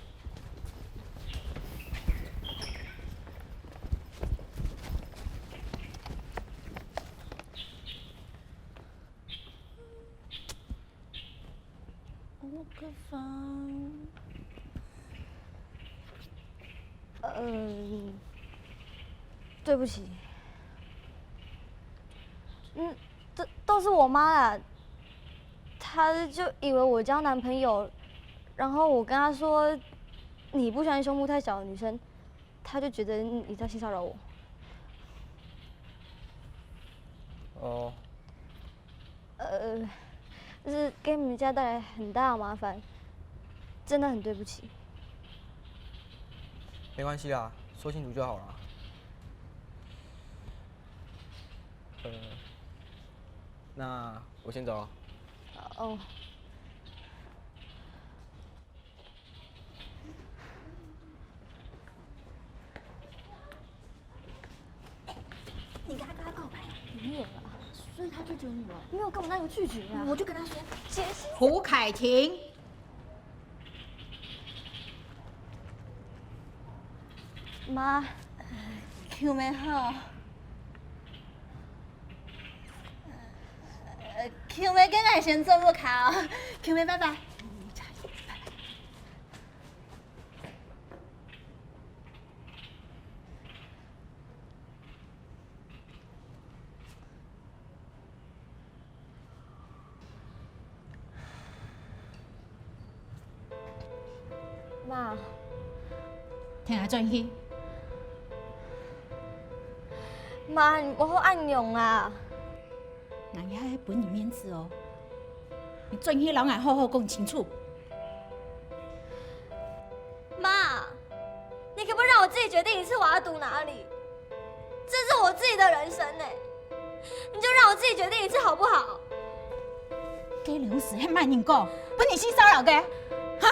个房。对不起。都是我妈啦，她就以为我交男朋友，然后我跟她说你不喜欢胸部太小的女生，她就觉得你在性骚扰我。哦。就是给你们家带来很大的麻烦，真的很对不起。没关系啦，说清楚就好了。那我先走了。哦。你跟他告白没有了，所以他拒绝你了。没有，干嘛那个拒绝啊？我就跟他说，杰西。胡凯婷。妈，Q 妹好。Q 妹跟俺先做过卡哦 ，Q 妹拜拜。妈，听下转去。妈，你不好按用啊！人家还本你面子哦，你转去老俺好好讲清楚。妈，你可不可以让我自己决定一次我要读哪里？这是我自己的人生哎，你就让我自己决定一次好不好？给两事还慢人讲，本你性骚扰的，哈？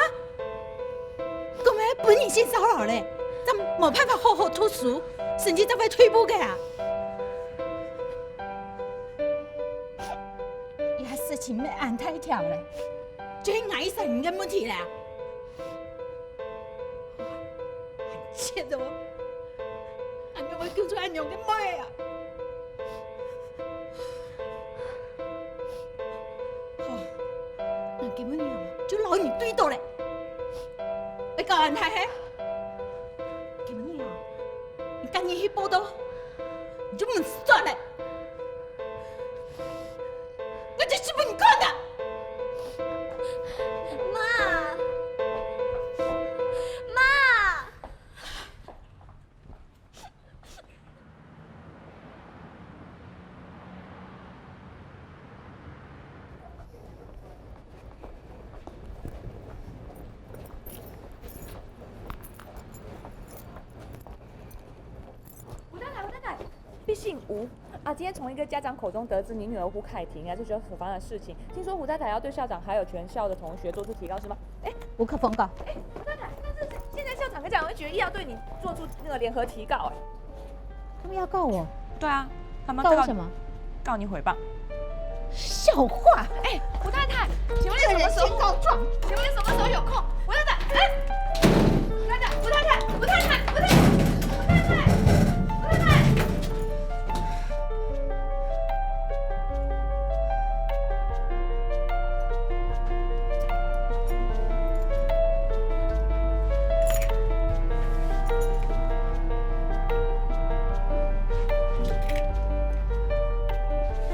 讲咩本你性骚扰嘞？咱冇办法好好读书，甚至才会退步的啊！伊还事情要按太跳嘞，就是挨上人嘅问题啦。切的我，俺要叫出俺娘嘅妹啊！好，那基本上就老你对到嘞。你教人太黑，基本上你赶紧去报道，你就唔算嘞。我这是不你干的。妈，妈。吴太太，毕姓吴啊！今天从一个家长口中得知你女儿胡凯婷啊，这就是所发生的事情。听说胡太太要对校长还有全校的同学做出提告，是吗？无可奉告。胡太太，但是现在校长跟教委决议要对你做出那个联合提告，他们要告我？对啊，他们告我什么？告你诽谤。笑话！胡太太，请问你什么时候告状？请问你什么时候有空？胡太太，胡太太，胡太太，胡太太，胡太太，胡太太，胡太太。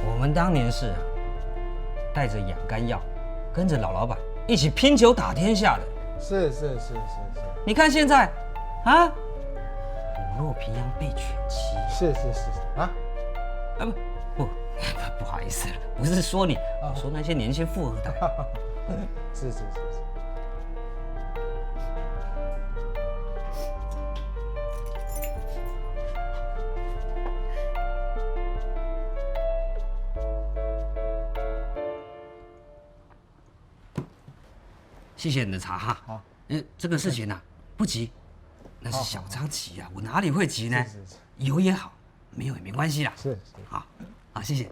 我们当年是带着养肝药，跟着老老板一起拼酒打天下的。是。你看现在，啊，虎落平阳被犬欺。是啊，不好意思了，不是说你，我说那些年轻富二代。是。谢谢你的茶哈。好，这个事情呢，不急，那是小张急啊，我哪里会急呢？是。有也好，没有也没关系啦。是。好，谢谢。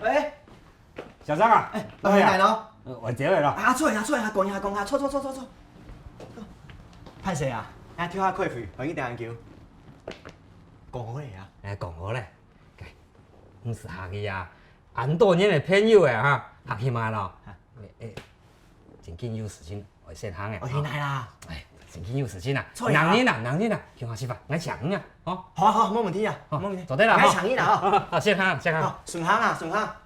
喂，小张啊，老回来了。我结尾了。啊，坐下，讲下，坐。盼谁啊？啊，跳下快费，欢迎订球。讲好嘞啊。讲好嘞，唔是下个呀。俺多年的朋友诶哈，学起码咯，真紧有事情会先行诶。我先来啦。真紧有事情啊，错呀人呢，叫我吃饭，我抢啊，哦。好，没问题啊，没问题。坐低啦，我抢你啦，哈。好，先行。顺行啊，顺行。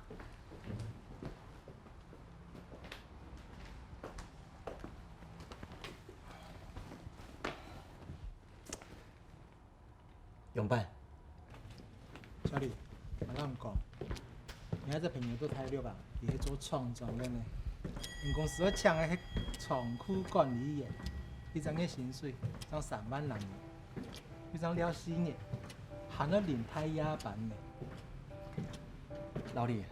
永办，小李，我跟你讲，你看这朋友都太溜吧，也做创造的呢。因公司要抢的迄仓库管理员，一张月薪水涨3万人，一张了4年，含了领太压班呢。老李，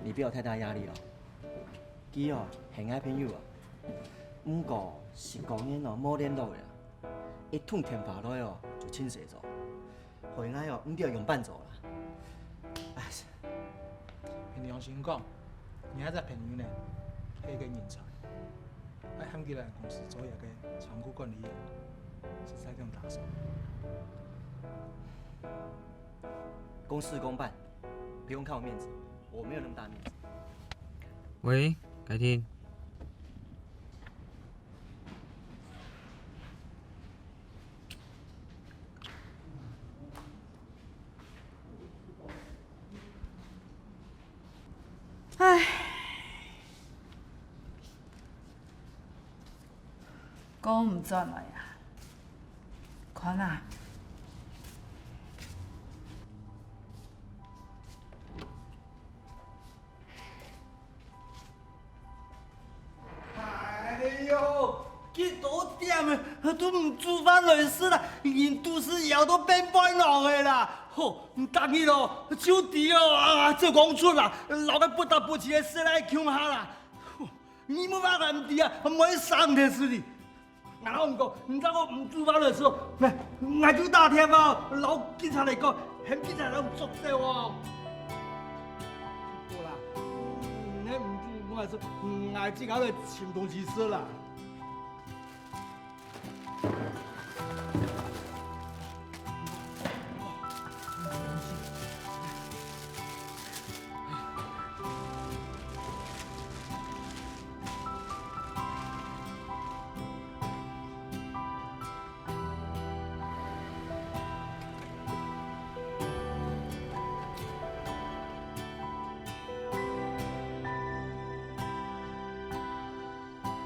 你不要太大压力哦。佢哦係愛朋友啊，不過是講緊哦冇聯絡嘅，一通電話落哦就清洗咗，回來哦唔要用辦做啦。唉，凭良心講，你看這朋友呢係一個人才，喺喊佢來公司做一個倉庫管理員，實在咁打手。公事公辦，不用看我面子，我沒有那麼大面子。喂，改天。唉，講唔轉來啊！看啊！哎呦，幾多點啊，都唔煮飯來食啦，連都市藥都變半郎的啦。吼，當日咯，酒店哦啊，做工出啦，老個不得不起的事來窮下啦。你冇辦法唔啲啊，唔可以上的事哩。然後唔講，你知道我唔煮飯的時候，我就打電話老警察嚟講，很警察嚟捉死我。好啦，你唔煮，我還是我自己來請東西吃啦。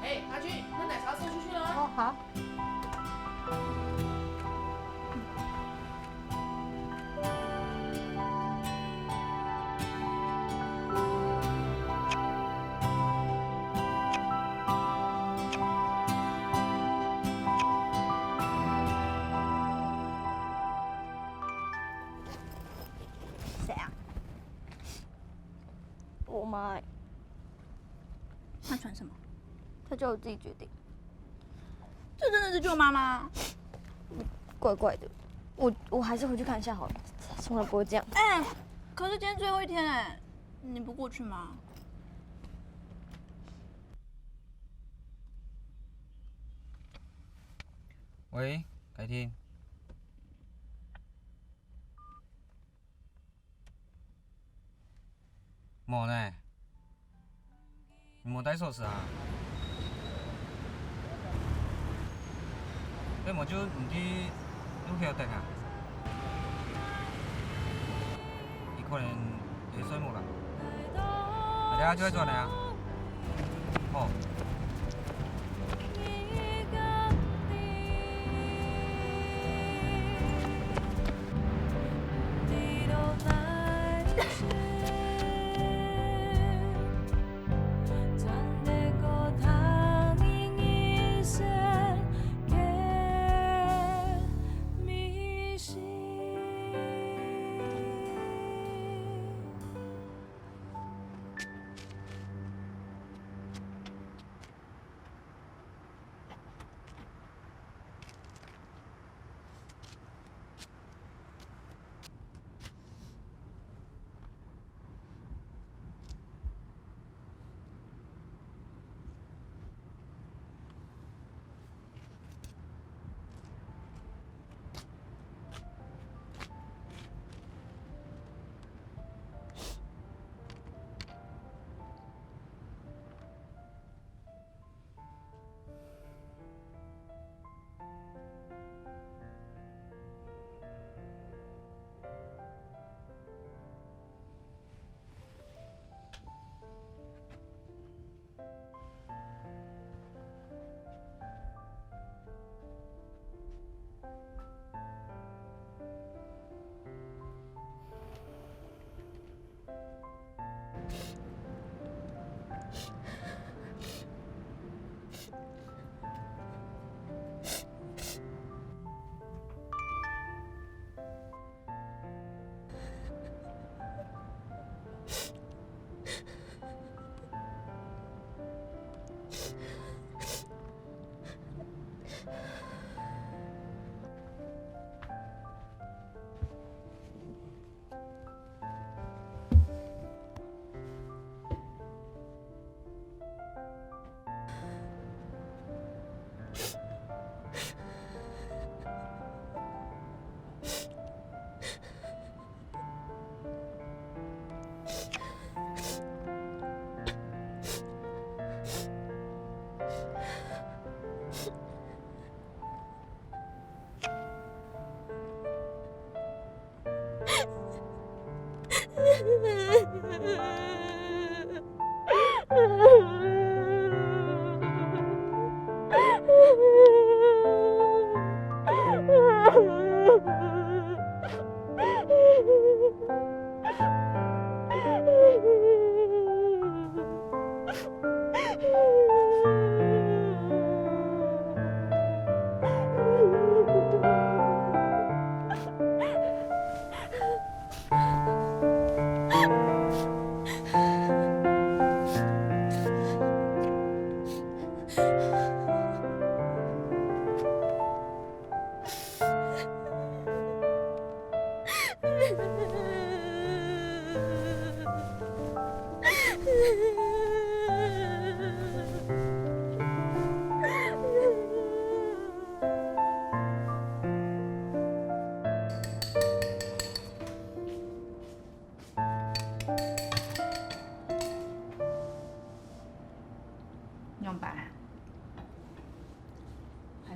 哎，阿俊，那奶茶送出去了。哦，好。谁啊？我妈。他穿什么？她叫我自己决定。这真的是舅妈吗？怪怪的，我还是回去看一下好了，从来不会这样。哎，可是今天最后一天哎，你不过去吗？喂，改天。冇呢？你冇帶鎖匙啊？你冇就唔知屋企有訂啊？伊可能會睡冇啦。大家就喺做呢啊？好。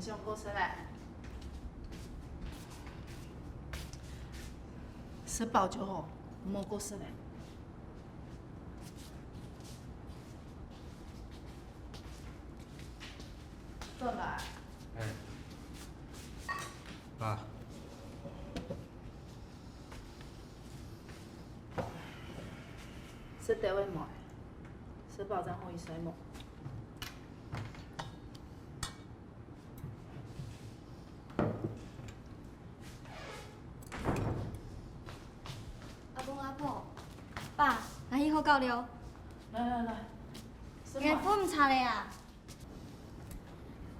上过出来，吃饱就好，莫过出来。坐来。哎，爸。吃单位毛，吃饱再好一睡毛。阿公阿婆，爸，阿姨好交流。来，眼瞓唔擦你啊！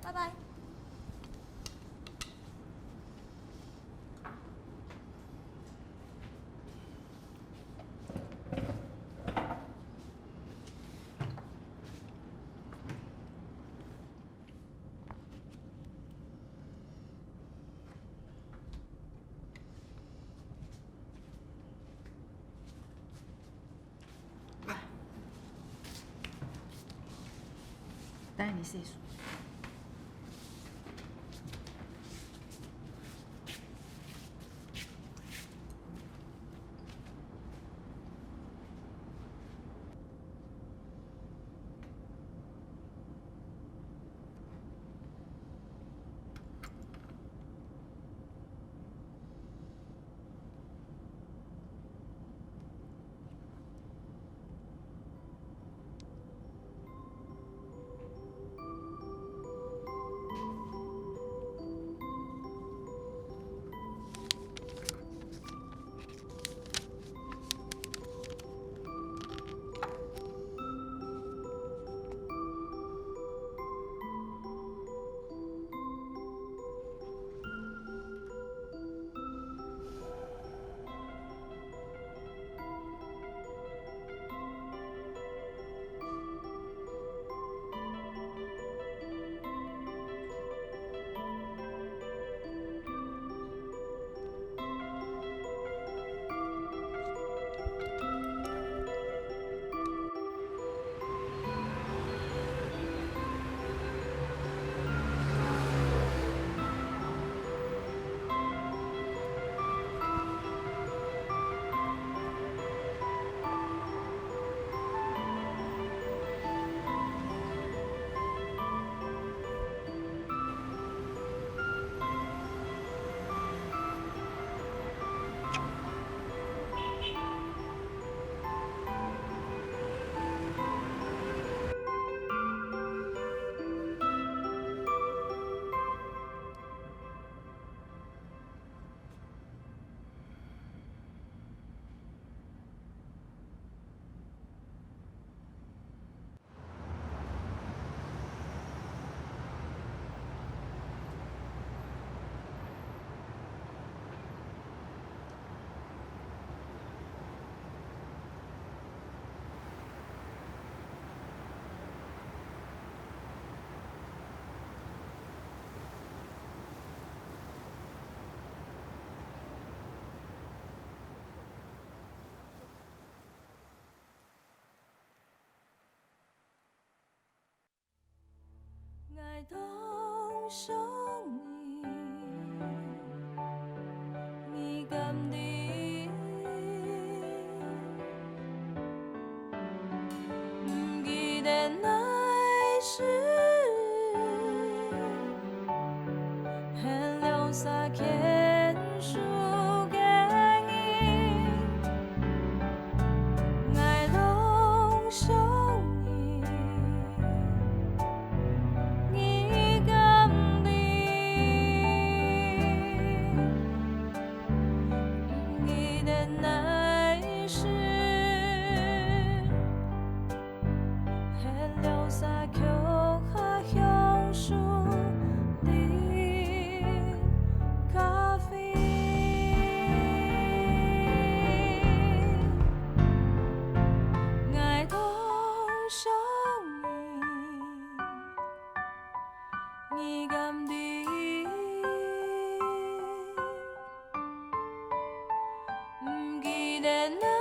拜拜。带你细数。爱当上你，你甘地？不记得那时，很留下牵手给你，爱当上。你甘地？不记得那。